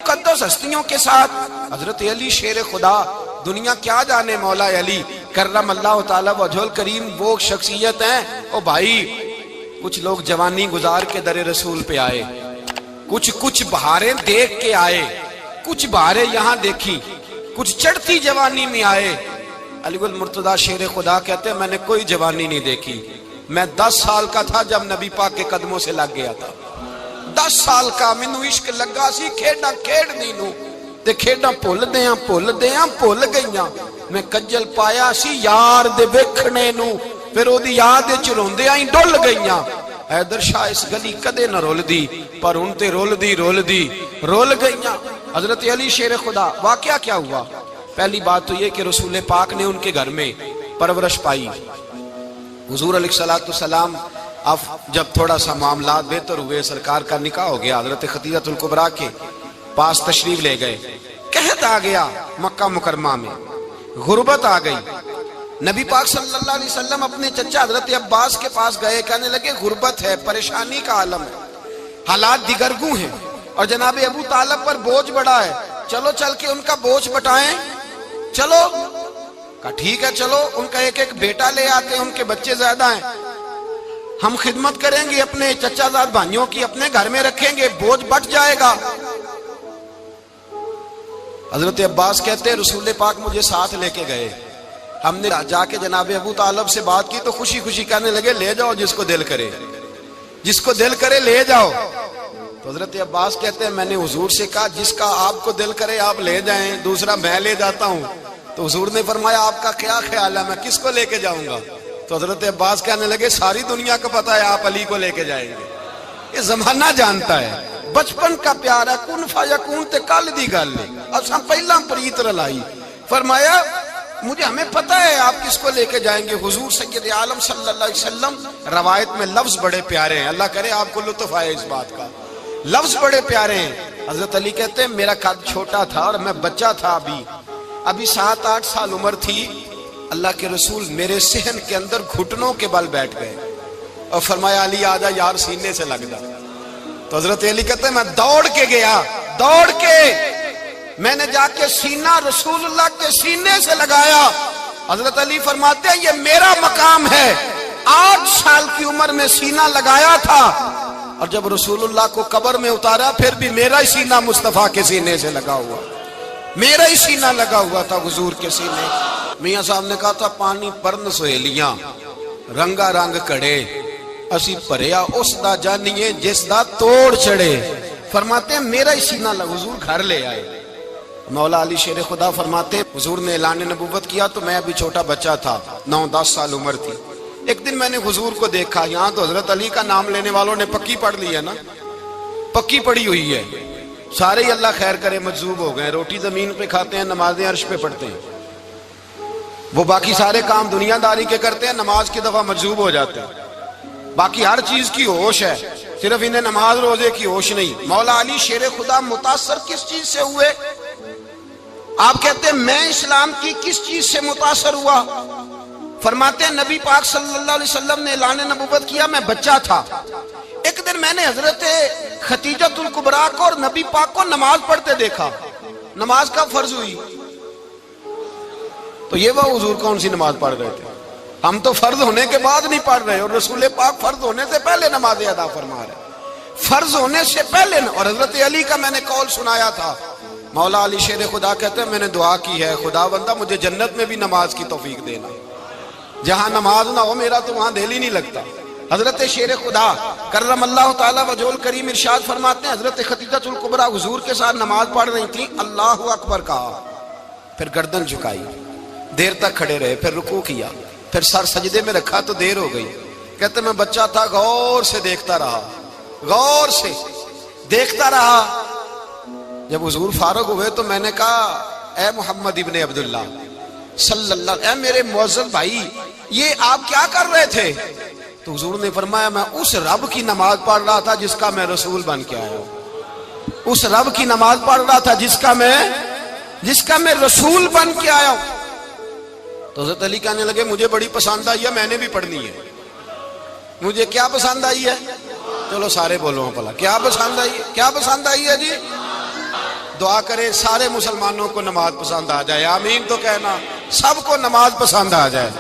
مقدس ہستیوں کے ساتھ حضرت علی شیر خدا، دنیا کیا جانے مولا علی کرم اللہ تعالی وجہ الکریم، وہ شخصیت ہیں۔ او بھائی، کچھ لوگ جوانی گزار کے در رسول پہ آئے، کچھ بہاریں دیکھ کے آئے، کچھ بہاریں یہاں دیکھی، کچھ چڑھتی جوانی میں آئے۔ علی المرتضیٰ شیر خدا کہتے ہیں میں نے کوئی جوانی نہیں دیکھی، میں 10 سال کا تھا جب نبی پاک کے قدموں سے لگ گیا تھا۔ 10 سال کا مینوں عشق لگا سی، کھیڈاں کھیڈنی نو تے کھیڈاں بھول بھول گئیاں۔ میں کجل پایا سی یار دے ویکھنے نو، پھر او دی یاد وچ روندیاں ہی ڈل گئیاں۔ حیدر شاہ اس گلی کدے نہ رول دی، پر ہن تے رول گئیاں۔ حضرت علی شیر خدا، واقعہ کیا ہوا؟ پہلی بات تو یہ کہ رسول پاک نے ان کے گھر میں پرورش پائی۔ حضور علیہ الصلوۃ والسلام اب جب تھوڑا سا معاملات بہتر ہوئے، سرکار کا نکاح ہو گیا، حضرت خدیجہ الکبریٰ کے پاس تشریف لے گئے۔ قحط آ گیا مکہ مکرمہ میں، غربت آ گئی۔ نبی پاک صلی اللہ علیہ وسلم اپنے چچا حضرت عباس کے پاس گئے، کہنے لگے غربت ہے، پریشانی کا عالم ہے، حالات دیگرگوں ہیں، اور جناب ابو طالب پر بوجھ بڑا ہے، چلو چل کے ان کا بوجھ بٹائیں۔ چلو کہا ٹھیک ہے، چلو ان کا ایک بیٹا لے آتے ہیں، ان کے بچے زیادہ ہیں، ہم خدمت کریں گے اپنے چچا زاد بھائیوں کی، اپنے گھر میں رکھیں گے، بوجھ بٹ جائے گا۔ حضرت عباس کہتے ہیں رسول پاک مجھے ساتھ لے کے گئے، ہم نے جا کے جناب ابو طالب سے بات کی تو خوشی خوشی کہنے لگے لے جاؤ جس کو دل کرے لے جاؤ۔ تو حضرت عباس کہتے ہیں میں نے حضور سے کہا جس کا آپ کو دل کرے آپ لے جائیں، دوسرا میں لے جاتا ہوں۔ تو حضور نے فرمایا آپ کا کیا خیال ہے، میں کس کو لے کے جاؤں گا؟ تو حضرت عباس کہنے لگے ساری دنیا کو پتا ہے آپ علی کو لے کے جائیں گے، یہ زمانہ جانتا ہے، بچپن کا پیار ہے، کن فیکون تے کل دی گل ہے، اساں پہلا پریت رلائی۔ فرمایا مجھے ہمیں پتہ ہے آپ کس کو لے کے جائیں گے، حضور سید عالم صلی اللہ علیہ وسلم۔ روایت میں لفظ بڑے پیارے ہیں، اللہ کرے آپ کو لطف آئے اس بات کا، لفظ بڑے پیارے ہیں۔ حضرت علی کہتے ہیں میرا قد چھوٹا تھا اور میں بچہ تھا، ابھی 7-8 سال عمر تھی، اللہ کے رسول میرے صحن کے اندر گھٹنوں کے بل بیٹھ گئے اور فرمایا علی آجا یار سینے سے لگ جا۔ تو حضرت علی کہتے ہیں میں دوڑ کے گیا، میں نے جا کے سینہ رسول اللہ کے سینے سے لگایا۔ حضرت علی فرماتے ہیں یہ میرا مقام ہے، 8 سال کی عمر میں سینہ لگایا تھا، اور جب رسول اللہ کو قبر میں اتارا پھر بھی میرا ہی سینہ مصطفیٰ کے سینے سے لگا ہوا، میرا ہی سینہ لگا ہوا تھا حضور کے سینے۔ میاں صاحب نے کہا تھا پانی پرن سہیلیاں رنگا رنگ کڑے، اسی پریا اس دا جانیے جس دا توڑ چڑے۔ فرماتے ہیں میرا ہی سینہ لگا، حضور گھر لے آئے۔ مولا علی شیر خدا فرماتے حضور نے اعلان نبوت کیا تو میں ابھی چھوٹا بچہ تھا، 9-10 سال عمر تھی۔ ایک دن میں نے حضور کو دیکھا، یہاں تو حضرت علی کا نام لینے والوں نے پکی پڑھ لی ہے نا، پکی پڑھی ہوئی ہے، سارے ہی اللہ خیر کرے مجذوب ہو گئے، روٹی زمین پہ کھاتے ہیں، نمازیں عرش پہ پڑھتے ہیں، وہ باقی سارے کام دنیا داری کے کرتے ہیں، نماز کی دفعہ مجذوب ہو جاتے ہیں، باقی ہر چیز کی ہوش ہے، صرف انہیں نماز روزے کی ہوش نہیں۔ مولا علی شیر خدا متاثر کس چیز سے ہوئے؟ آپ کہتے ہیں میں اسلام کی کس چیز سے متاثر ہوا؟ فرماتے ہیں نبی پاک صلی اللہ علیہ وسلم نے اعلان نبوت کیا، میں بچہ تھا، ایک دن میں نے حضرت خدیجہ الکبریٰ کو اور نبی پاک کو نماز پڑھتے دیکھا۔ نماز کب فرض ہوئی؟ تو یہ وہ حضور کون سی نماز پڑھ رہے تھے؟ ہم تو فرض ہونے کے بعد نہیں پڑھ رہے، اور رسول پاک فرض ہونے سے پہلے نماز ادا فرما رہے، فرض ہونے سے پہلے۔ اور حضرت علی کا میں نے قول سنایا تھا، مولا علی شیر خدا کہتے ہیں میں نے دعا کی ہے خدا بندہ مجھے جنت میں بھی نماز کی توفیق دینا، جہاں نماز نہ ہو میرا تو وہاں دل ہی نہیں لگتا۔ حضرت شیر خدا کرم اللہ تعالی وجہ الکریم ارشاد فرماتے ہیں حضرت خدیجہ الکبریٰ حضور کے ساتھ نماز پڑھ رہی تھی، اللہ اکبر کہا، پھر گردن جھکائی، دیر تک کھڑے رہے، پھر رکوع کیا، پھر سر سجدے میں رکھا تو دیر ہو گئی۔ کہتے میں بچہ تھا، غور سے دیکھتا رہا۔ جب حضور فارغ ہوئے تو میں نے کہا اے محمد ابن عبداللہ صلی اللہ علیہ، اے میرے معزز بھائی یہ آپ کیا کر رہے تھے؟ تو حضور نے فرمایا میں اس رب کی نماز پڑھ رہا تھا جس کا میں رسول بن کے آیا ہوں، اس رب کی نماز پڑھ رہا تھا جس کا میں رسول بن کے آیا ہوں۔ تو حضرت علی کہنے لگے مجھے بڑی پسند آئی ہے، میں نے بھی پڑھنی ہے۔ مجھے کیا پسند آئی ہے؟ چلو سارے بولو بھلا کیا پسند آئی ہے؟ کیا پسند آئی ہے جی؟ دعا کرے سارے مسلمانوں کو نماز پسند آ جائے، آمین تو کہنا، سب کو نماز پسند آ جائے۔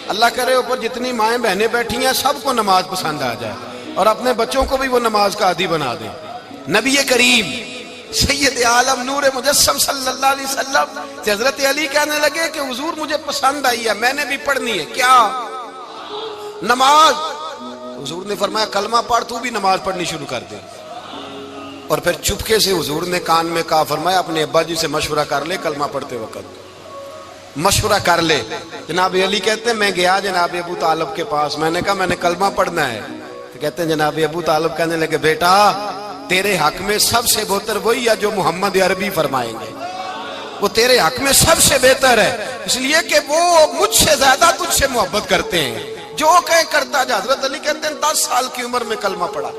اللہ کرے اوپر جتنی مائیں بہنیں بیٹھی ہیں سب کو نماز پسند آ جائے، اور اپنے بچوں کو بھی وہ نماز کا عادی بنا دیں۔ نبی کریم سید عالم نور مجسم صلی اللہ علیہ وسلم سے حضرت علی کہنے لگے کہ حضور مجھے پسند آئی ہے، میں نے بھی پڑھنی ہے، کیا؟ نماز۔ حضور نے فرمایا کلمہ پڑھ، تو بھی نماز پڑھنی شروع کر دے۔ اور پھر چپکے سے حضور نے کان میں کہا، فرمایا اپنے ابا جی سے مشورہ کر لے کلمہ پڑھتے وقت، مشورہ کر لے۔ جناب علی کہتے ہیں میں گیا جناب ابو طالب کے پاس، میں نے کہا میں نے کلمہ پڑھنا ہے، تو کہتے ہیں جناب ابو طالب کہنے لگے بیٹا تیرے حق میں سب سے بہتر وہی ہے جو محمد عربی فرمائیں گے، وہ تیرے حق میں سب سے بہتر ہے، اس لیے کہ وہ مجھ سے زیادہ تجھ سے محبت کرتے ہیں، جو کہے کرتا جا۔ حضرت علی کہتے ہیں 10 سال کی عمر میں کلمہ پڑھا۔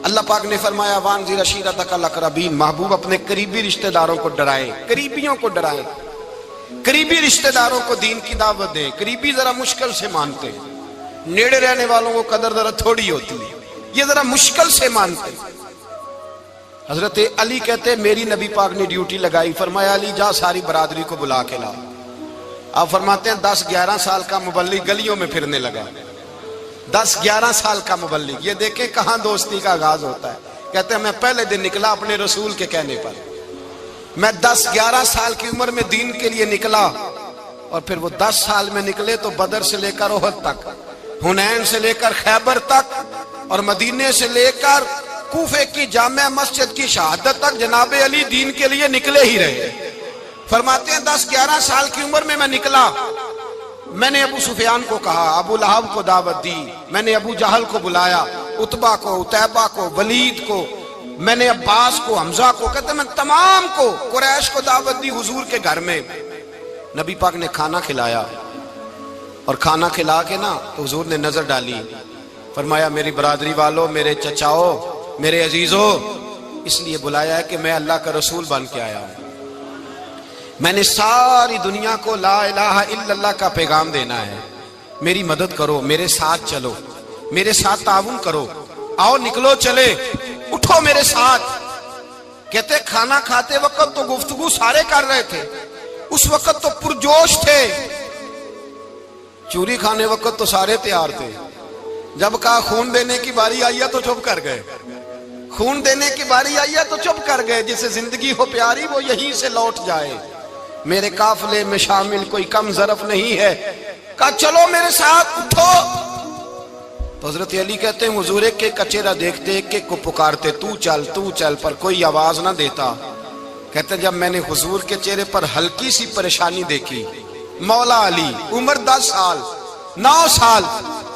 اللہ پاک نے فرمایا وانذر عشیرتک الاقربین، محبوب اپنے قریبی رشتہ داروں کو ڈرائیں، قریبیوں کو ڈرائیں، قریبی رشتہ داروں کو دین کی دعوت دیں۔ قریبی ذرا مشکل سے مانتے ہیں، نیڑے رہنے والوں کو قدر ذرا تھوڑی ہوتی ہے، یہ ذرا مشکل سے مانتے ہیں۔ حضرت علی کہتے ہیں میری نبی پاک نے ڈیوٹی لگائی، فرمایا علی جا ساری برادری کو بلا کے لا۔ آپ فرماتے ہیں 10-11 سال کا مبلغ گلیوں میں پھرنے لگا، 10-11 سال کا مبلغ، یہ دیکھیں کہاں دوستی کا آغاز ہوتا ہے۔ کہتے ہیں میں پہلے دن نکلا اپنے رسول کے کہنے پر، میں 10-11 سال کی عمر میں دین کے لیے نکلا، اور پھر وہ 10 سال میں نکلے تو بدر سے لے کر احد تک، حنین سے لے کر خیبر تک، اور مدینے سے لے کر کوفے کی جامع مسجد کی شہادت تک جناب علی دین کے لیے نکلے ہی رہے۔ فرماتے ہیں 10-11 سال کی عمر میں نکلا، میں نے ابو سفیان کو کہا، ابو لہب کو دعوت دی، میں نے ابو جہل کو بلایا، عتبہ کو، عتیبہ کو، ولید کو، میں نے عباس کو، حمزہ کو، کہتے ہیں میں تمام کو، قریش کو دعوت دی حضور کے گھر میں۔ نبی پاک نے کھانا کھلایا، اور کھانا کھلا کے نا تو حضور نے نظر ڈالی، فرمایا میری برادری والوں، میرے چچاؤ، میرے عزیزوں، اس لیے بلایا ہے کہ میں اللہ کا رسول بن کے آیا ہوں، میں نے ساری دنیا کو لا الہ الا اللہ کا پیغام دینا ہے، میری مدد کرو، میرے ساتھ چلو، میرے ساتھ تعاون کرو، آؤ نکلو چلے، اٹھو میرے ساتھ۔ کہتے کھانا کھاتے وقت تو گفتگو سارے کر رہے تھے، اس وقت تو پرجوش تھے، چوری کھانے وقت تو سارے تیار تھے، جب کہا خون دینے کی باری آئی ہے تو چپ کر گئے، خون دینے کی باری آئی ہے تو چپ کر گئے، جسے زندگی ہو پیاری وہ یہیں سے لوٹ جائے، میرے قافلے میں شامل کوئی کم ظرف نہیں ہے، کہا چلو میرے ساتھ اٹھو۔ تو حضرت علی کہتے ہیں حضور ایک ایک کا چہرہ دیکھتے، ایک ایک کو پکارتے، تو چل، پر کوئی آواز نہ دیتا۔ کہتے ہیں جب میں نے حضور کے چہرے پر ہلکی سی پریشانی دیکھی، مولا علی عمر 10 سال 9 سال،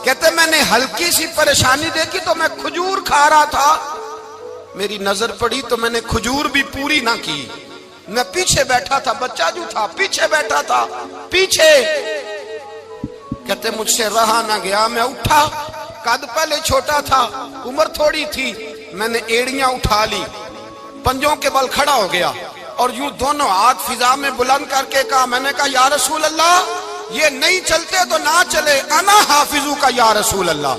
کہتے ہیں میں نے ہلکی سی پریشانی دیکھی تو میں کھجور کھا رہا تھا، میری نظر پڑی تو میں نے کھجور بھی پوری نہ کی، میں پیچھے بیٹھا تھا، بچہ جو تھا پیچھے بیٹھا تھا، پیچھے۔ کہتے مجھ سے رہا نہ گیا، میں اٹھا، قد پہلے چھوٹا تھا، عمر تھوڑی تھی، میں نے ایڑیاں اٹھا لی، پنجوں کے بل کھڑا ہو گیا، اور یوں دونوں ہاتھ فضا میں بلند کر کے کہا، میں نے کہا یا رسول اللہ یہ نہیں چلتے تو نہ چلے، انا حافظو کا یا رسول اللہ،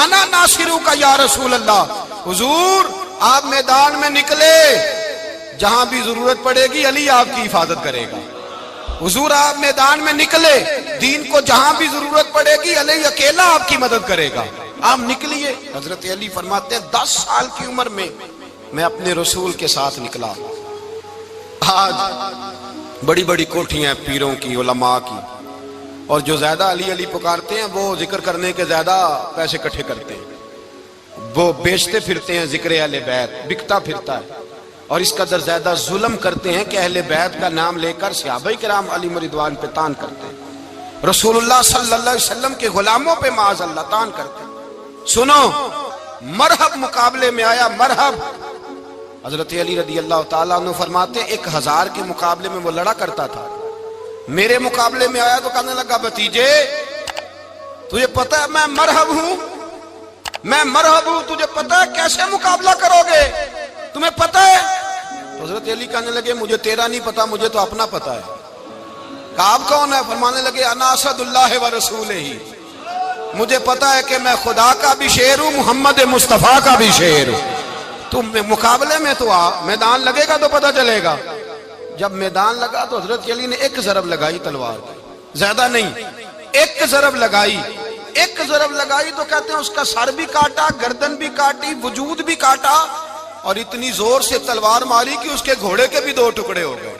انا ناصرو کا یا رسول اللہ۔ حضور آپ میدان میں نکلے، جہاں بھی ضرورت پڑے گی علی آپ کی حفاظت کرے گا۔ حضور آپ میدان میں نکلے، دین کو جہاں بھی ضرورت پڑے گی علی اکیلا آپ کی مدد کرے گا، آپ نکلیے۔ حضرت علی فرماتے ہیں 10 سال کی عمر میں اپنے رسول کے ساتھ نکلا۔ آج بڑی بڑی کوٹھیاں پیروں کی، علماء کی، اور جو زیادہ علی علی پکارتے ہیں وہ ذکر کرنے کے زیادہ پیسے اکٹھے کرتے ہیں، وہ بیچتے پھرتے ہیں، ذکر اہل بیت بکتا پھرتا ہے، اور اس قدر زیادہ ظلم کرتے ہیں کہ اہل بیت کا نام لے کر صحابہ کرام علی رضوان پہ تان کرتے ہیں، رسول اللہ صلی اللہ علیہ وسلم کے غلاموں پہ معاذ اللہ تان کرتے ہیں۔ سنو، مرحب مقابلے میں آیا، مرحب۔ حضرت علی رضی اللہ تعالیٰ عنہ فرماتے 1000 کے مقابلے میں وہ لڑا کرتا تھا، میرے مقابلے میں آیا تو کہنے لگا بھتیجے تجھے پتہ ہے میں مرحب ہوں، تجھے پتہ ہے کیسے مقابلہ کرو گے، تمہیں پتہ ہے؟ تو حضرت علی کہنے لگے مجھے تیرا نہیں پتا، مجھے تو اپنا پتا ہے۔ کہا آپ کون ہے؟ فرمانے لگے انا اسد اللہ و رسولہ، مجھے پتا ہے کہ میں خدا کا بھی شیر ہوں، محمد مصطفیٰ کا بھی شیر ہوں۔ تم مقابلے میں تو آ، میدان لگے گا تو پتہ چلے گا۔ جب میدان لگا تو حضرت علی نے ایک ضرب لگائی تلوار کی، زیادہ نہیں، ایک ضرب لگائی۔ ایک ضرب لگائی تو کہتے ہیں اس کا سر بھی کاٹا، گردن بھی کاٹی، وجود بھی کاٹا، اور اتنی زور سے تلوار ماری کہ اس کے گھوڑے کے بھی 2 ٹکڑے ہو گئے۔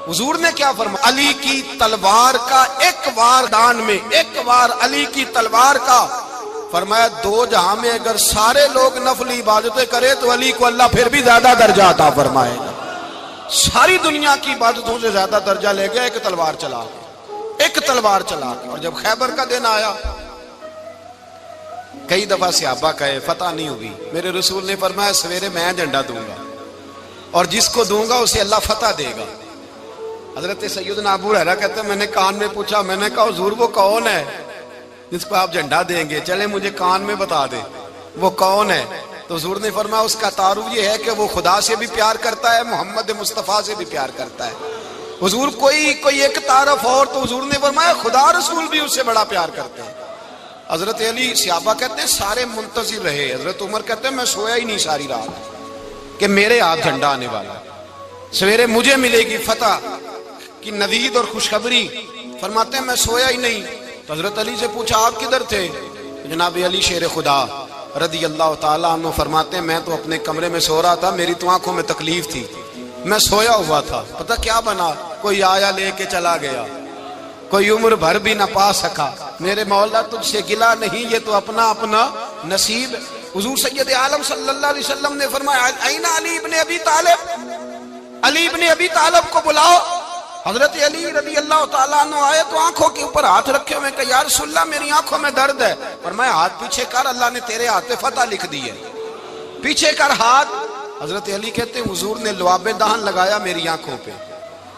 حضور نے کیا فرمایا؟ علی کی تلوار کا ایک وار دان میں، ایک وار علی کی تلوار کا، فرمایا 2 جہاں میں اگر سارے لوگ نفلی عبادتیں کرے تو علی کو اللہ پھر بھی زیادہ درجہ عطا فرمائے گا۔ ساری دنیا کی عبادتوں سے زیادہ درجہ لے گیا ایک تلوار چلا کے، ایک تلوار چلا کے۔ اور جب خیبر کا دن آیا، کئی دفعہ صحابہ کہے فتح نہیں ہوئی، میرے رسول نے فرمایا سویرے میں جھنڈا دوں گا اور جس کو دوں گا اسے اللہ فتح دے گا۔ حضرت سیدنا ابو ہریرہ کہتے ہیں میں نے کان میں پوچھا، میں نے کہا حضور وہ کون ہے جس کو آپ جھنڈا دیں گے؟ چلے مجھے کان میں بتا دیں وہ کون ہے۔ تو حضور نے فرمایا اس کا تعارف یہ ہے کہ وہ خدا سے بھی پیار کرتا ہے، محمد مصطفیٰ سے بھی پیار کرتا ہے۔ حضور کوئی ایک تعارف اور، تو حضور نے فرمایا خدا رسول بھی اس سے بڑا پیار کرتے ہیں۔ حضرت علی، صحابہ کہتے ہیں سارے منتظر رہے۔ حضرت عمر کہتے ہیں میں سویا ہی نہیں ساری رات کہ میرے ہاتھ جھنڈا آنے والا، سویرے مجھے ملے گی فتح کی نوید اور خوشخبری۔ فرماتے ہیں میں سویا ہی نہیں۔ تو حضرت علی سے پوچھا آپ کدھر تھے؟ جناب علی شیر خدا رضی اللہ تعالیٰ عنہ فرماتے ہیں میں تو اپنے کمرے میں سو رہا تھا، میری تو آنکھوں میں تکلیف تھی، میں سویا ہوا تھا، پتہ کیا بنا؟ کوئی آیا لے کے چلا گیا، کوئی عمر بھر بھی نہ پا سکا۔ میرے مولا تجھ سے گلا نہیں، یہ تو اپنا اپنا نصیب۔ حضور سید عالم صلی اللہ علیہ وسلم نے فرمایا این علی ابن ابی طالب، علی ابن ابی طالب کو بلاؤ۔ حضرت علی رضی اللہ تعالیٰ عنہ آئے تو آنکھوں کے اوپر ہاتھ رکھے ہوئے کہ یا رسول اللہ میری آنکھوں میں درد ہے۔ فرمایا ہاتھ پیچھے کر، اللہ نے تیرے ہاتھ پہ فتح لکھ دی ہے، پیچھے کر ہاتھ۔ حضرت علی کہتے ہیں حضور نے لعاب دہن لگایا میری آنکھوں پہ،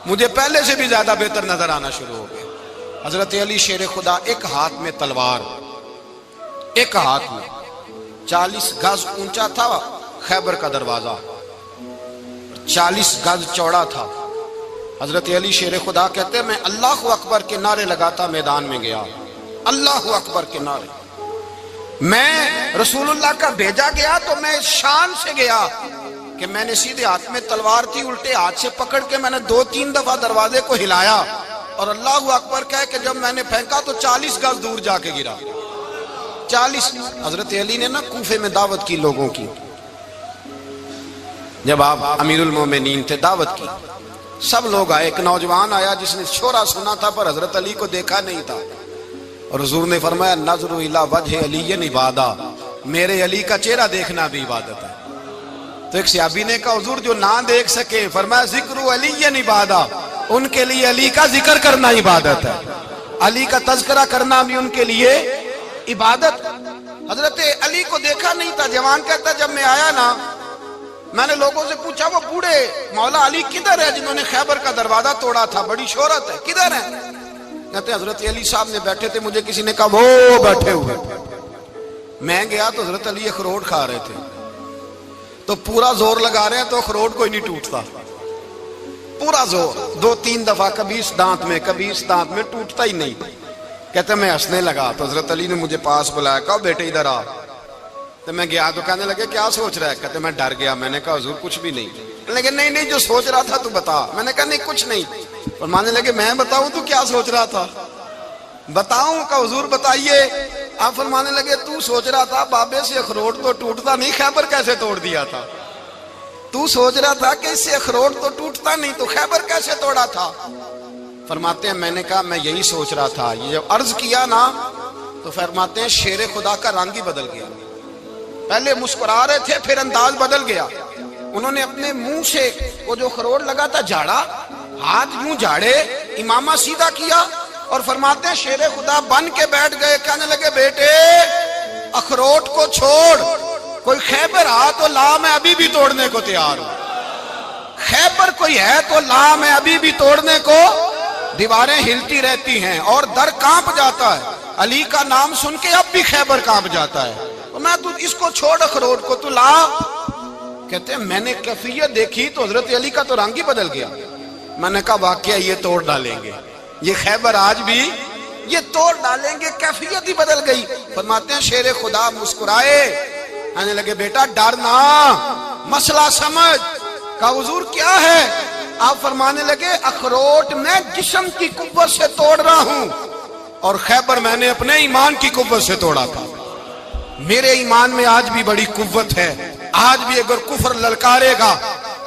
مجھے پہلے سے بھی زیادہ بہتر نظر آنا شروع ہو گیا۔ حضرت علی شیر خدا ایک ہاتھ میں تلوار، ایک ہاتھ میں 40 گز اونچا تھا خیبر کا دروازہ، 40 گز چوڑا تھا۔ حضرت علی شیر خدا کہتے ہیں میں اللہ اکبر کے نعرے لگاتا میدان میں گیا، اللہ اکبر کے نعرے۔ میں رسول اللہ کا بھیجا گیا تو میں شان سے گیا کہ میں نے سیدھے ہاتھ میں تلوار تھی، الٹے ہاتھ سے پکڑ کے میں نے 2-3 دفعہ دروازے کو ہلایا اور اللہ اکبر کہہ کہ جب میں نے پھینکا تو 40 گز دور جا کے گرا، 40۔ حضرت علی نے نا کوفے میں دعوت کی لوگوں کی، جب آپ امیر المومنین تھے دعوت کی، سب لوگ آئے۔ ایک نوجوان آیا جس نے شورا سنا تھا پر حضرت علی کو دیکھا نہیں تھا، اور حضور نے فرمایا نظر الی وجہ علی عبادہ، میرے علی کا چہرہ دیکھنا بھی عبادت ہے۔ تو ایک صحابی نے کہا حضور جو نہ دیکھ سکے، فرمایا ذکر علی عبادہ، ان کے لیے علی کا ذکر کرنا عبادت ہے، علی کا تذکرہ کرنا بھی ان کے لیے عبادت۔ حضرت علی کو دیکھا نہیں تھا۔ جوان کہتا ہے جب میں آیا نا میں نے لوگوں سے پوچھا وہ بوڑھے مولا علی کدھر ہے جنہوں نے خیبر کا دروازہ توڑا تھا، بڑی شہرت ہے، کدھر ہے؟ کہتے ہیں حضرت علی صاحب نے بیٹھے تھے، مجھے کسی نے کہا وہ بیٹھے ہوئے۔ میں گیا تو حضرت علی اخروٹ کھا رہے تھے، تو پورا زور لگا رہے ہیں تو اخروٹ کوئی نہیں ٹوٹتا، پورا زور 2-3 دفعہ، کبھی اس دانت میں کبھی اس دانت میں، ٹوٹتا ہی نہیں۔ کہتے میں ہنسنے لگا تو حضرت علی نے مجھے پاس بلایا، کہا بیٹے ادھر آ۔ تو میں گیا تو کہنے لگے کیا سوچ رہا ہے؟ کہتے میں ڈر گیا۔ میں نے کہا حضور کچھ بھی نہیں۔ لیکن نہیں جو سوچ رہا تھا تو بتا۔ میں نے کہا نہیں کچھ نہیں۔ فرمانے لگے میں بتاؤں تو کیا سوچ رہا تھا؟ بتاؤں؟ کہ حضور بتائیے۔ آپ فرمانے لگے تو سوچ رہا تھا بابے سے اخروٹ تو ٹوٹتا نہیں، خیبر کیسے توڑ دیا تھا؟ تو سوچ رہا تھا کہ اس سے اخروٹ تو ٹوٹتا نہیں تو خیبر کیسے توڑا تھا؟ فرماتے ہیں میں نے کہا میں یہی سوچ رہا تھا۔ یہ جب عرض کیا نا تو فرماتے ہیں شیر خدا کا رنگ ہی بدل گیا، پہلے مسکرا رہے تھے پھر انداز بدل گیا۔ انہوں نے اپنے منہ سے وہ جو خروٹ لگا تھا جھاڑا، ہاتھ یوں جھاڑے، امامہ سیدھا کیا اور فرماتے ہیں شیر خدا بن کے بیٹھ گئے۔ کہنے لگے بیٹے اخروٹ کو چھوڑ، کوئی خیبر آ تو لا، میں ابھی بھی توڑنے کو تیار ہوں۔ خیبر کوئی ہے تو لا، میں ابھی بھی توڑنے کو۔ دیواریں ہلتی رہتی ہیں اور در کانپ جاتا ہے، علی کا نام سن کے اب بھی خیبر کانپ جاتا ہے۔ میں تو اس کو چھوڑ اخروٹ کو تو لا۔ کہتے ہیں میں نے کیفیت دیکھی تو حضرت علی کا تو رنگ ہی بدل گیا۔ میں نے کہا واقعہ یہ توڑ ڈالیں گے، یہ خیبر آج بھی یہ توڑ ڈالیں گے، کیفیت ہی بدل گئی۔ فرماتے ہیں شیر خدا مسکرائے، کہنے لگے بیٹا ڈر نہ، مسئلہ سمجھ۔ کہا حضور کیا ہے؟ آپ فرمانے لگے اخروٹ میں جسم کی قوت سے توڑ رہا ہوں اور خیبر میں نے اپنے ایمان کی قوت سے توڑا تھا۔ میرے ایمان میں آج بھی بڑی قوت ہے، آج بھی اگر کفر للکارے گا،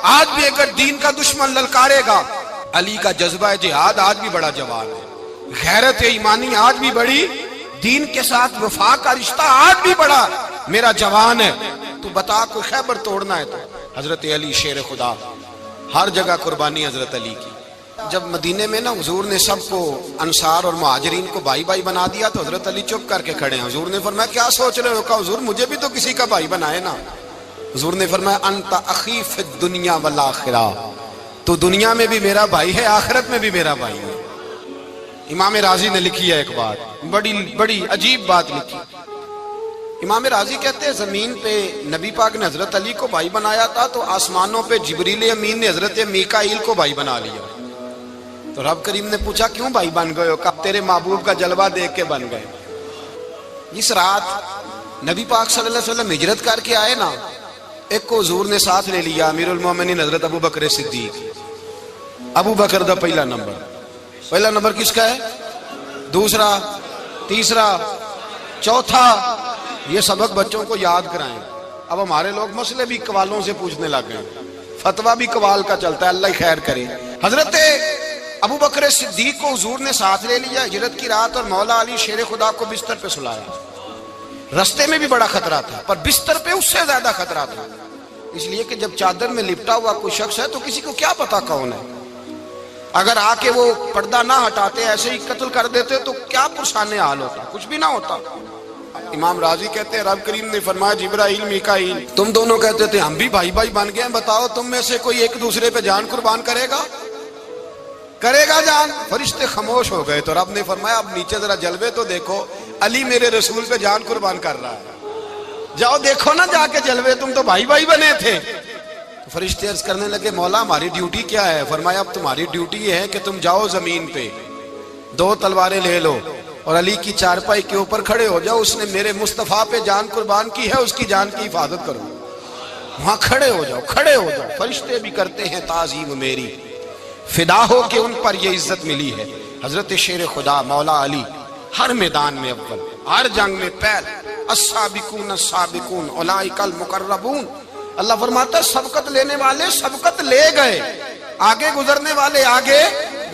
آج بھی اگر دین کا دشمن للکارے گا، علی کا جذبہ جہاد آج بھی بڑا جوان ہے، غیرت ایمانی آج بھی بڑی، دین کے ساتھ وفا کا رشتہ آج بھی بڑا میرا جوان ہے۔ تو بتا کوئی خیبر توڑنا ہے تو حضرت علی شیر خدا، ہر جگہ قربانی حضرت علی کی۔ جب مدینے میں نا حضور نے سب کو انصار اور مہاجرین کو بھائی بھائی بنا دیا تو حضرت علی چپ کر کے کھڑے ہیں۔ حضور نے فرمایا کیا سوچ رہے ہو؟ کہا حضور مجھے بھی تو کسی کا بھائی بنائے نا۔ حضور نے فرمایا انت اخی فی الدنیا والآخرہ، تو دنیا میں بھی میرا بھائی ہے، آخرت میں بھی میرا بھائی ہے۔ امام راضی نے لکھی ہے ایک بات، بڑی عجیب بات لکھی۔ امام راضی کہتے ہیں زمین پہ نبی پاک نے حضرت علی کو بھائی بنایا تھا تو آسمانوں پہ جبریل امین نے حضرت میکائیل کو بھائی بنا لیا۔ تو رب کریم نے پوچھا کیوں بھائی بن گئے ہو؟ کہا تیرے محبوب کا جلوہ دیکھ کے بن گئے۔ اس رات نبی پاک صلی اللہ علیہ وسلم ہجرت کر کے آئے نا، ایک کو حضور نے ساتھ لے لیا، امیر المومنین حضرت ابو بکر صدیق۔ ابو بکر دا پہلا نمبر کس کا ہے؟ دوسرا، تیسرا، چوتھا۔ یہ سبق بچوں کو یاد کرائیں۔ اب ہمارے لوگ مسئلے بھی قوالوں سے پوچھنے لگ گئے، فتویٰ بھی قوال کا چلتا ہے، اللہ ہی خیر کرے۔ حضرت ابو بکر صدیق کو حضور نے ساتھ لے لیا ہجرت کی رات، اور مولا علی شیر خدا کو بستر پہ سلایا۔ رستے میں بھی بڑا خطرہ تھا پر بستر پہ اس سے زیادہ خطرہ تھا، اس لیے کہ جب چادر میں لپٹا ہوا کوئی شخص ہے تو کسی کو کیا پتا کون ہے، اگر آ کے وہ پردہ نہ ہٹاتے ایسے ہی قتل کر دیتے تو کیا پرسان حال ہوتا، کچھ بھی نہ ہوتا۔ امام راضی کہتے ہیں رب کریم نے فرمایا جبرائیل میکائیل تم دونوں کہتے تھے ہم بھی بھائی بھائی بن گئے ہیں، بتاؤ تم میں سے کوئی ایک دوسرے پہ جان قربان کرے گا جان؟ فرشتے خاموش ہو گئے تو رب نے فرمایا اب نیچے ذرا جلوے تو دیکھو، علی میرے رسول پہ جان قربان کر رہا ہے، جاؤ دیکھو نا جا کے جلوے، تم تو بھائی بھائی بنے تھے۔ فرشتے عرض کرنے لگے مولا ہماری ڈیوٹی کیا ہے؟ فرمایا اب تمہاری ڈیوٹی یہ ہے کہ تم جاؤ زمین پہ 2 تلواریں لے لو اور علی کی چارپائی کے اوپر کھڑے ہو جاؤ، اس نے میرے مصطفیٰ پہ جان قربان کی ہے، اس کی جان کی حفاظت کرو۔ وہاں کھڑے ہو جاؤ۔ فرشتے بھی کرتے ہیں تعظیم میری، فدا ہو کہ ان پر یہ عزت ملی ہے۔ حضرت شیر خدا مولا علی ہر میدان میں اول، ہر جنگ میں پہل، السابقون السابقون اولئک المقربون۔ اللہ فرماتا ہے سبقت لینے والے سبقت لے گئے، آگے گزرنے والے آگے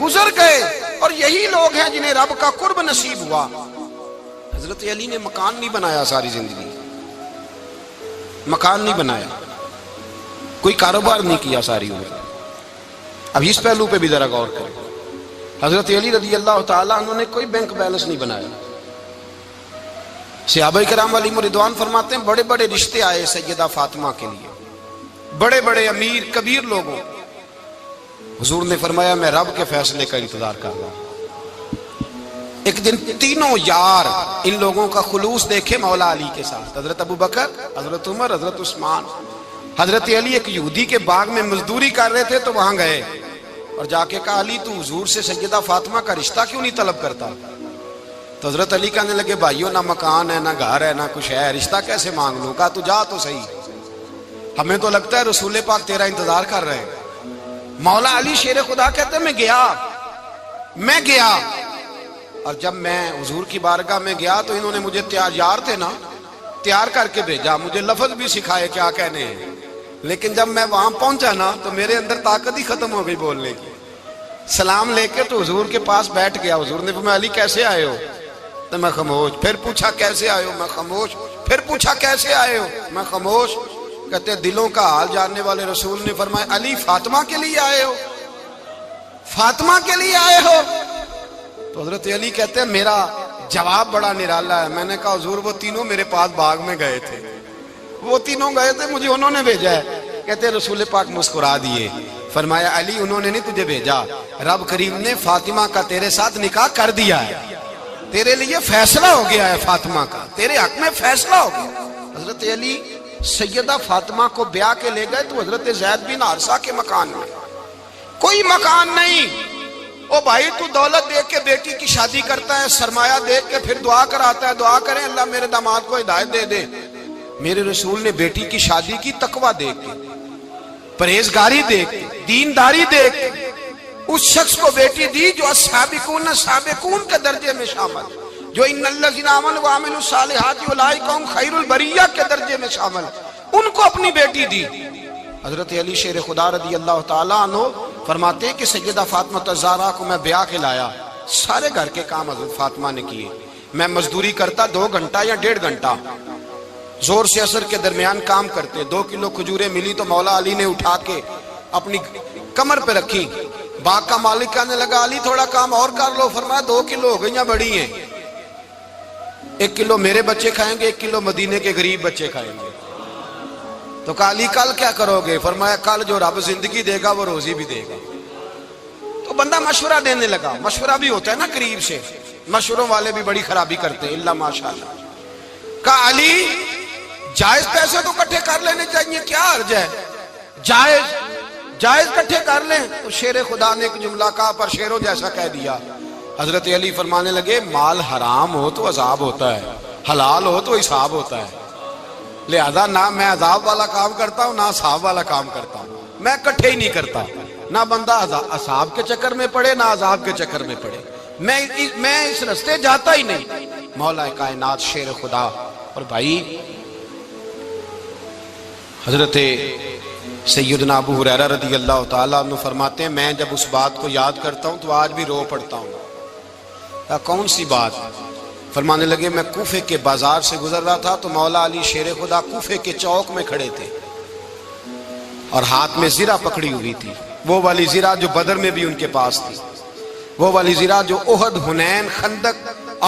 گزر گئے، اور یہی لوگ ہیں جنہیں رب کا قرب نصیب ہوا۔ حضرت علی نے مکان نہیں بنایا، ساری زندگی مکان نہیں بنایا، کوئی کاروبار نہیں کیا ساری عمر۔ اب اس پہلو پہ بھی ذرا غور کریں، حضرت علی رضی اللہ تعالیٰ انہوں نے کوئی بینک بیلنس نہیں بنایا۔ صحابہ کرام علیہم رضوان فرماتے ہیں بڑے بڑے رشتے آئے سیدہ فاطمہ کے لیے، بڑے بڑے امیر کبیر لوگوں، حضور نے فرمایا میں رب کے فیصلے کا انتظار کر رہا ہوں۔ ایک دن تینوں یار ان لوگوں کا خلوص دیکھے مولا علی کے ساتھ، حضرت ابو بکر، حضرت عمر، حضرت عثمان۔ حضرت علی ایک یہودی کے باغ میں مزدوری کر رہے تھے تو وہاں گئے اور جا کے کہا علی تو حضور سے سیدہ فاطمہ کا رشتہ کیوں نہیں طلب کرتا؟ تو حضرت علی کہنے لگے بھائیو نہ مکان ہے نہ گھر ہے نہ کچھ ہے، رشتہ کیسے مانگ لوں؟ کہا تو جا تو صحیح، ہمیں تو لگتا ہے رسول پاک تیرا انتظار کر رہے ہیں۔ مولا علی شیر خدا کہتے ہیں میں گیا اور جب میں حضور کی بارگاہ میں گیا تو انہوں نے مجھے یار تھے نا تیار کر کے بھیجا، مجھے لفظ بھی سکھائے کیا کہنے ہیں، لیکن جب میں وہاں پہنچا نا تو میرے اندر طاقت ہی ختم ہو گئی بولنے کی۔ سلام لے کے تو حضور کے پاس بیٹھ گیا، حضور نے فرمایا علی کیسے آئے ہو؟ تو میں خاموش، پھر پوچھا کیسے آئے ہو؟ میں خاموش، پھر پوچھا کیسے آئے ہو؟ میں خاموش۔ کہتے دلوں کا حال جاننے والے رسول نے فرمایا علی فاطمہ کے لیے آئے ہو؟ فاطمہ کے لیے آئے ہو؟ تو حضرت علی کہتے ہیں میرا جواب بڑا نرالا ہے، میں نے کہا حضور وہ تینوں میرے پاس باغ میں گئے تھے، وہ تینوں گئے تھے، مجھے انہوں نے بھیجا ہے۔ کہتے ہیں رسول پاک مسکرا دیے، فرمایا علی انہوں نے نہیں تجھے بھیجا، رب کریم نے فاطمہ کا تیرے ساتھ نکاح کر دیا ہے، تیرے لیے فیصلہ ہو گیا ہے، فاطمہ کا تیرے حق میں فیصلہ ہو گیا۔ حضرت علی سیدہ فاطمہ کو بیاہ کے لے گئے تو حضرت زید بن حارثہ کے مکان میں، کوئی مکان نہیں۔ او بھائی تو دولت دیکھ کے بیٹی کی شادی کرتا ہے، سرمایہ دیکھ کے پھر دعا کراتا ہے، دعا کریں اللہ میرے داماد کو ہدایت دے دے۔ میرے رسول نے بیٹی کی شادی کی تقویٰ دیکھ کے، پرہیزگاری دیکھ دینداری دیکھ اس شخص کو بیٹی دی جو السابقون سابقون کے درجے میں شامل، جو ان الذین آمنوا وعملوا الصالحات اولئک هم خیر البریہ کے درجے میں شامل، ان کو اپنی بیٹی دی۔ حضرت علی شیر خدا رضی اللہ تعالیٰ عنہ فرماتے ہیں کہ سیدہ فاطمہ الزہرا کو میں بیاہ کے لایا، سارے گھر کے کام حضرت فاطمہ نے کیے، میں مزدوری کرتا 2 گھنٹہ یا 1.5 گھنٹہ، زور سے عصر کے درمیان کام کرتے، 2 کلو کھجوریں ملی تو مولا علی نے اٹھا کے اپنی کمر پہ رکھی، باغ کا مالک کہنے لگا علی تھوڑا کام اور کر لو، فرمایا 2 کلو ہو گئی ہیں، بڑی ہیں، 1 کلو میرے بچے کھائیں گے، 1 کلو مدینے کے غریب بچے کھائیں گے۔ تو کہا علی کل کیا کرو گے؟ فرمایا کل جو رب زندگی دے گا وہ روزی بھی دے گا۔ تو بندہ مشورہ دینے لگا، مشورہ بھی ہوتا ہے نا قریب سے، مشوروں والے بھی بڑی خرابی کرتے ہیں اللہ ماشاءاللہ۔ کہا علی جائز پیسے تو کٹھے کر لینے چاہیے، کیا حرج ہے، جائز کٹھے کر لیں۔ تو شیر خدا نے ایک جملہ کہا پر شیروں جیسا کہہ دیا۔ حضرت علی فرمانے لگے مال حرام ہو تو عذاب ہوتا ہے، حلال ہو تو حساب ہوتا ہے، لہذا نہ میں عذاب والا کام کرتا ہوں نہ حساب والا کام کرتا ہوں، میں کٹھے ہی نہیں کرتا، نہ بندہ حساب کے چکر میں پڑے نہ عذاب کے چکر میں پڑے، میں اس رستے جاتا ہی نہیں۔ مولا کائنات شیر خدا۔ اور بھائی حضرت سیدنا ابو ہریرہ رضی اللہ تعالیٰ عنہ فرماتے ہیں میں جب اس بات کو یاد کرتا ہوں تو آج بھی رو پڑتا ہوں۔ کون سی بات؟ فرمانے لگے میں کوفے کے بازار سے گزر رہا تھا تو مولا علی شیر خدا کوفے کے چوک میں کھڑے تھے اور ہاتھ میں زرہ پکڑی ہوئی تھی، وہ والی زرہ جو بدر میں بھی ان کے پاس تھی، وہ والی زرہ جو احد، حنین، خندق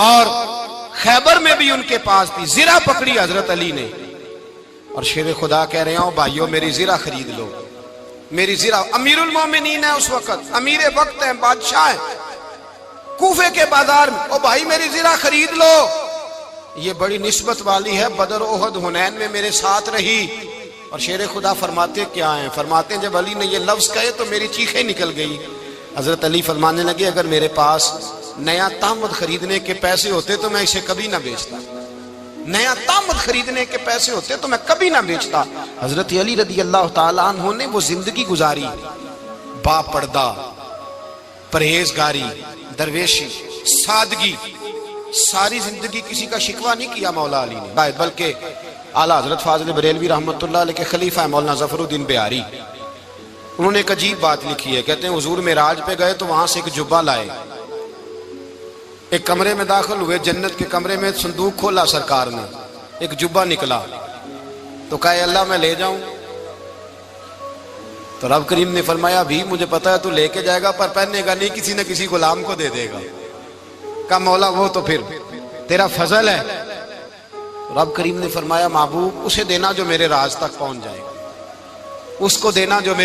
اور خیبر میں بھی ان کے پاس تھی، زرہ پکڑی حضرت علی نے اور شیر خدا کہہ رہے ہوں بھائیو میری زرہ خرید لو، میری زرہ۔ امیر المومنین ہے اس وقت، امیر وقت ہے، بادشاہ ہے، کوفے کے بازار میں، او بھائی میری زرہ خرید لو، یہ بڑی نسبت والی ہے، بدر، احد، حنین میں میرے ساتھ رہی۔ اور شیر خدا فرماتے کیا ہیں؟ فرماتے ہیں جب علی نے یہ لفظ کہے تو میری چیخیں نکل گئی۔ حضرت علی فرمانے لگے اگر میرے پاس نیا تامد خریدنے کے پیسے ہوتے تو میں اسے کبھی نہ بیچتا، نیا تامد خریدنے کے پیسے ہوتے تو میں کبھی نہ بیچتا۔ حضرت علی رضی اللہ تعالیٰ عنہ نے وہ زندگی گزاری، با پردہ، پرہیزگاری، درویشی، سادگی، ساری زندگی کسی کا شکوہ نہیں کیا مولا علی نے، بلکہ اعلیٰ حضرت فاضل بریلوی رحمۃ اللہ علیہ کے خلیفہ مولانا ظفر الدین بہاری، انہوں نے ایک عجیب بات لکھی ہے، کہتے ہیں حضور معراج پہ گئے تو وہاں سے ایک جبہ لائے، ایک کمرے میں داخل ہوئے، جنت کے کمرے میں صندوق کھولا سرکار نے، ایک جبہ نکلا تو کہا اے اللہ میں لے جاؤں؟ تو رب کریم نے فرمایا بھی مجھے پتا ہے تو لے کے جائے گا پر پہننے گا نہیں، کسی نہ کسی غلام کو دے دے گا۔ کہا مولا وہ تو پھر تیرا فضل ہے۔ رب کریم نے فرمایا محبوب اسے دینا جو میرے راز تک پہنچ جائے، اس کو دینا جو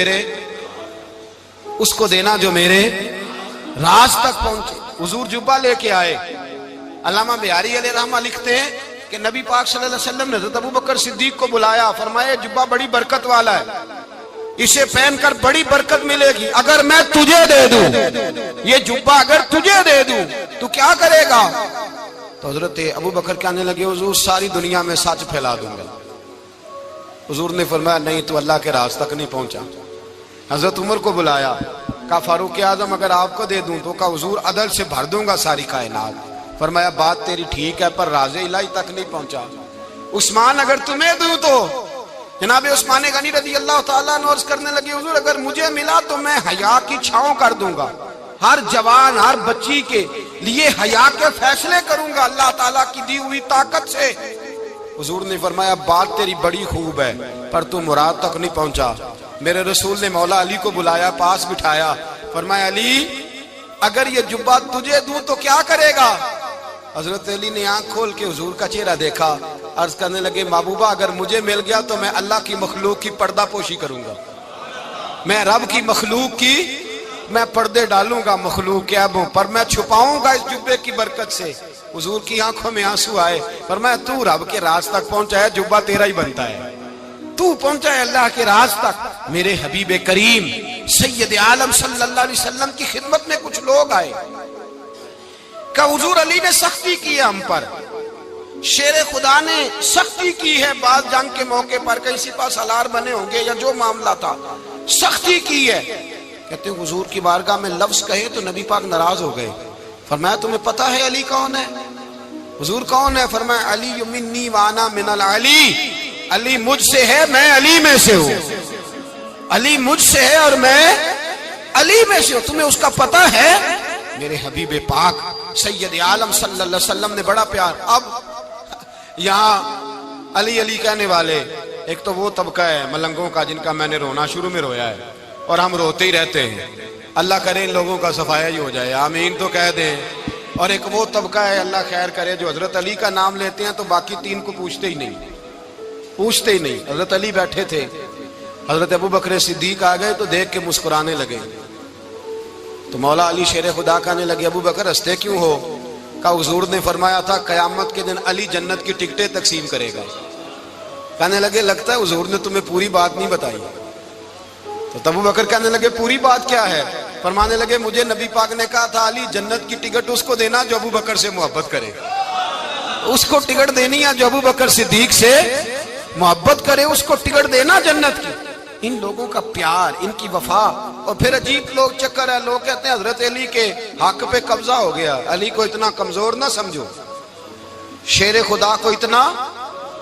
میرے راز تک پہنچے۔ حضور جبہ لے کے آئے۔ علامہ بہاری علیہ رحمہ لکھتے ہیں کہ نبی پاک صلی اللہ علیہ وسلم نے حضرت ابوبکر صدیق کو بلایا، فرمایا جبہ بڑی برکت والا ہے، اسے پہن کر بڑی برکت ملے گی، اگر میں تجھے دے دوں یہ جبہ، اگر تجھے دے دوں تو کیا کرے گا؟ تو حضرت ابوبکر کہنے لگے حضور ساری دنیا میں سچ پھیلا دوں گا۔ حضور نے فرمایا نہیں تو اللہ کے راز تک نہیں پہنچا۔ حضرت عمر کو بلایا، کہا فاروق اعظم اگر آپ کو دے دوں تو کہا حضور عدل سے بھر دوں گا ساری کائنات۔ فرمایا بات تیری ٹھیک ہے پر راز الہی تک نہیں پہنچا۔ عثمان اگر تمہیں دوں تو جناب عثمان غنی رضی اللہ تعالیٰ عنہ عرض کرنے لگے حضور اگر مجھے ملا تو میں حیا کی چھاؤں کر دوں گا، ہر جوان ہر بچی کے لیے حیا کے فیصلے کروں گا اللہ تعالیٰ کی دی ہوئی طاقت سے۔ حضور نے فرمایا بات تیری بڑی خوب ہے پر تو مراد تک نہیں پہنچا۔ میرے رسول نے مولا علی کو بلایا، پاس بٹھایا، فرمایا علی اگر یہ جبہ تجھے دوں تو کیا کرے گا؟ حضرت علی نے آنکھ کھول کے حضور کا چہرہ دیکھا، عرض کرنے لگے محبوبہ اگر مجھے مل گیا تو میں اللہ کی مخلوق کی پردہ پوشی کروں گا، میں رب کی مخلوق کی میں پردے ڈالوں گا مخلوق کے عیبوں پر، میں چھپاؤں گا اس جبے کی برکت سے۔ حضور کی آنکھوں میں آنسو آئے، فرمایا تو رب کے راز تک پہنچا ہے، جبہ تیرا ہی بنتا ہے، تو پہنچا ہے اللہ کے راز تک۔ میرے حبیب کریم سید عالم صلی اللہ علیہ وسلم کی خدمت میں کچھ لوگ آئے کہ حضور علی نے سختی کی ہے ہم پر، شیر خدا نے سختی کی ہے بعض جنگ کے موقع پر، کہیں سپہ سالار بنے ہوں گے یا جو معاملہ تھا، سختی کی ہے. کہتے ہیں حضور کی بارگاہ میں لفظ کہے تو نبی پاک ناراض ہو گئے. فرمایا تمہیں پتہ ہے علی کون ہے؟ حضور کون ہے؟ فرمایا علی منی وانا من العلی، علی مجھ سے ہے، میں علی میں سے ہوں. علی مجھ سے ہے اور میں علی میں سے ہوں. تمہیں اس کا پتہ ہے؟ میرے حبیب پاک سید عالم صلی اللہ علیہ وسلم نے بڑا پیار. اب یہاں علی علی کہنے والے ایک تو وہ طبقہ ہے ملنگوں کا جن کا میں نے رونا شروع میں رویا ہے اور ہم روتے ہی رہتے ہیں. اللہ کرے ان لوگوں کا صفایا ہی ہو جائے، آمین تو کہہ دیں. اور ایک وہ طبقہ ہے اللہ خیر کرے جو حضرت علی کا نام لیتے ہیں تو باقی تین کو پوچھتے ہی نہیں. حضرت علی بیٹھے تھے، حضرت ابو بکر صدیق آ گئے تو دیکھ کے مسکرانے لگے. تو مولا علی شیر خدا کہنے لگے ابو بکر ہنستے کیوں ہو؟ کہ حضور نے فرمایا تھا قیامت کے دن علی جنت کی ٹکٹیں تقسیم کرے گا. کہنے لگے لگتا ہے حضور نے تمہیں پوری بات نہیں بتائی. تو ابو بکر کہنے لگے پوری بات کیا ہے؟ فرمانے لگے مجھے نبی پاک نے کہا تھا علی جنت کی ٹکٹ اس کو دینا جو ابو بکر سے محبت کرے. اس کو ٹکٹ دینی ہے جو ابو بکر صدیق سے محبت کرے، اس کو ٹکٹ دینا جنت کی. ان لوگوں کا پیار، ان کی وفا. اور پھر عجیب لوگ چکر ہے، لوگ کہتے ہیں حضرت علی کے حق پہ قبضہ ہو گیا. علی کو اتنا کمزور نہ سمجھو، شیر خدا کو اتنا.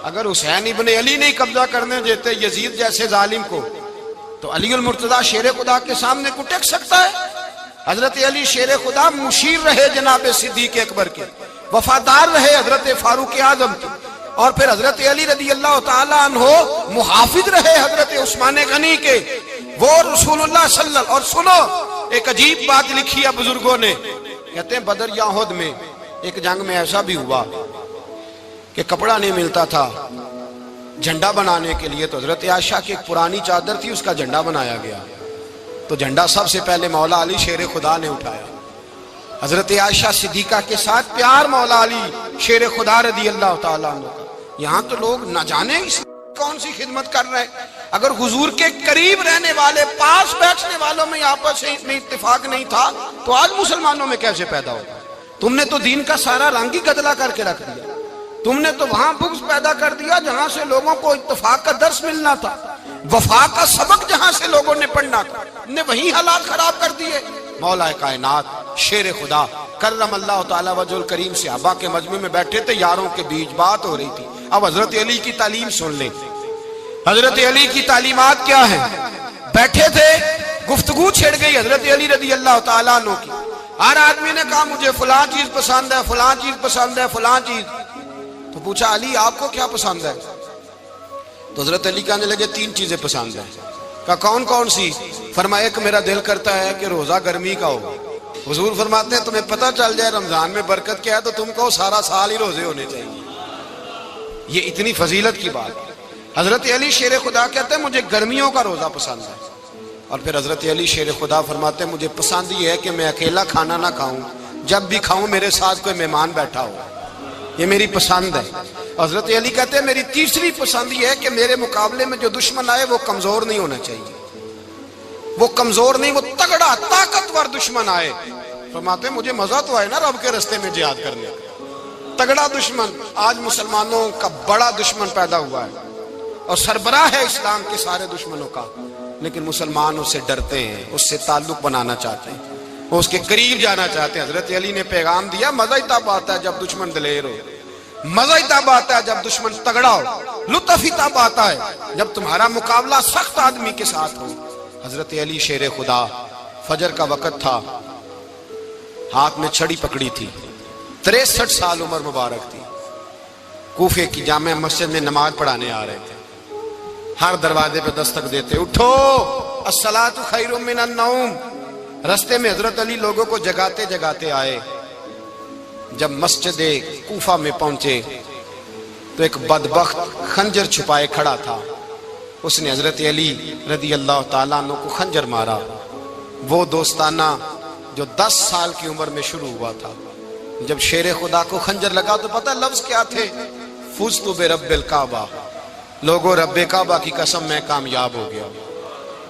اگر حسین ابن علی نہیں قبضہ کرنے دیتے یزید جیسے ظالم کو تو علی المرتضیٰ شیر خدا کے سامنے کو ٹک سکتا ہے؟ حضرت علی شیر خدا مشیر رہے جناب صدیق اکبر کے، وفادار رہے حضرت فاروق اعظم کے، اور پھر حضرت علی رضی اللہ تعالیٰ عنہ محافظ رہے حضرت عثمان غنی کے. وہ رسول اللہ صلی اللہ. اور سنو ایک عجیب بات لکھی ہے بزرگوں نے، کہتے ہیں بدر یا احد میں ایک جنگ میں ایسا بھی ہوا کہ کپڑا نہیں ملتا تھا جھنڈا بنانے کے لیے. تو حضرت عائشہ کی ایک پرانی چادر تھی، اس کا جھنڈا بنایا گیا. تو جھنڈا سب سے پہلے مولا علی شیر خدا نے اٹھایا. حضرت عائشہ صدیقہ کے ساتھ پیار مولا علی شیر خدا رضی اللہ تعالیٰ عنہ کا. یہاں تو لوگ نہ جانے اس کون سی خدمت کر رہے ہیں. اگر حضور کے قریب رہنے والے، پاس بیٹھنے والوں میں آپس میں اتفاق نہیں تھا تو آج مسلمانوں میں کیسے پیدا ہوگا؟ تم نے تو دین کا سارا رنگ ہی گدلا کر کے رکھ دیا. تم نے تو وہاں بغض پیدا کر دیا جہاں سے لوگوں کو اتفاق کا درس ملنا تھا، وفا کا سبق جہاں سے لوگوں نے پڑھنا تھا، نے وہی حالات خراب کر دیے. مولا کائنات شیر خدا کرم اللہ تعالی وجہ الکریم صحابہ کے مجمع میں بیٹھے تھے، یاروں کے بیچ بات ہو رہی تھی. اب حضرت علی کی تعلیم سن لیں. حضرت علی کی تعلیمات کیا ہیں؟ بیٹھے تھے، گفتگو چھڑ گئی حضرت علی رضی اللہ تعالیٰ عنہ کی. ہر آدمی نے کہا مجھے فلاں چیز پسند ہے، فلاں چیز پسند ہے، فلاں چیز. تو پوچھا علی آپ کو کیا پسند ہے؟ تو حضرت علی کہنے لگے تین چیزیں پسند ہیں. کہا کون کون سی؟ فرمایا ایک میرا دل کرتا ہے کہ روزہ گرمی کا ہو. حضور فرماتے ہیں تمہیں پتہ چل جائے رمضان میں برکت کیا ہے تو تم کو سارا سال ہی روزے ہونے چاہیے. یہ اتنی فضیلت کی بات. حضرت علی شیر خدا کہتے ہیں مجھے گرمیوں کا روزہ پسند ہے. اور پھر حضرت علی شیر خدا فرماتے ہیں مجھے پسند یہ ہے کہ میں اکیلا کھانا نہ کھاؤں، جب بھی کھاؤں میرے ساتھ کوئی مہمان بیٹھا ہو. یہ میری پسند ہے. حضرت علی کہتے ہیں میری تیسری پسند یہ ہے کہ میرے مقابلے میں جو دشمن آئے وہ کمزور نہیں ہونا چاہیے. وہ کمزور نہیں، وہ تگڑا طاقتور دشمن آئے. فرماتے ہیں مجھے مزہ تو آئے نا رب کے رستے میں جہاد کرنے کا. تگڑا دشمن. آج مسلمانوں کا بڑا دشمن پیدا ہوا ہے اور سربراہ ہے اسلام کے سارے دشمنوں کا، لیکن مسلمان اس سے ڈرتے ہیں، اس سے تعلق بنانا چاہتے ہیں، وہ اس کے قریب جانا چاہتے ہیں. حضرت علی نے پیغام دیا مزہ ہی تب آتا ہے جب دشمن دلیر ہو، مزہ ہی تب آتا ہے جب دشمن تگڑا ہو، لطف ہی تب آتا ہے جب تمہارا مقابلہ سخت آدمی کے ساتھ ہو. حضرت علی شیر خدا، فجر کا وقت تھا، ہاتھ میں چھڑی پکڑی تھی، 63 سال عمر مبارک تھی. کوفے کی جامع مسجد میں نماز پڑھانے آ رہے تھے. ہر دروازے پہ دستک دیتے اٹھو الصلاۃ خیر من النوم. رستے میں حضرت علی لوگوں کو جگاتے جگاتے آئے. جب مسجد کوفہ میں پہنچے تو ایک بدبخت خنجر چھپائے کھڑا تھا. اس نے حضرت علی رضی اللہ تعالیٰ عنہ کو خنجر مارا. وہ دوستانہ جو 10 سال کی عمر میں شروع ہوا تھا. جب شیر خدا کو خنجر لگا تو پتہ لفظ کیا تھے؟ فزت برب الکعبہ. لوگوں رب کعبہ کی قسم میں کامیاب ہو گیا،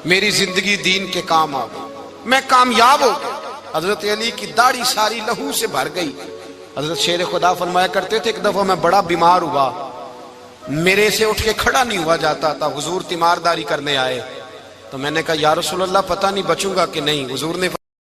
میری زندگی دین کے کام آ گئی، میں کامیاب ہو گیا. حضرت علی کی داڑھی ساری لہو سے بھر گئی. حضرت شیر خدا فرمایا کرتے تھے ایک دفعہ میں بڑا بیمار ہوا، میرے سے اٹھ کے کھڑا نہیں ہوا جاتا تھا. حضور تیمارداری کرنے آئے تو تو میں نے کہا یا رسول اللہ پتہ نہیں بچوں گا کہ نہیں. حضور نے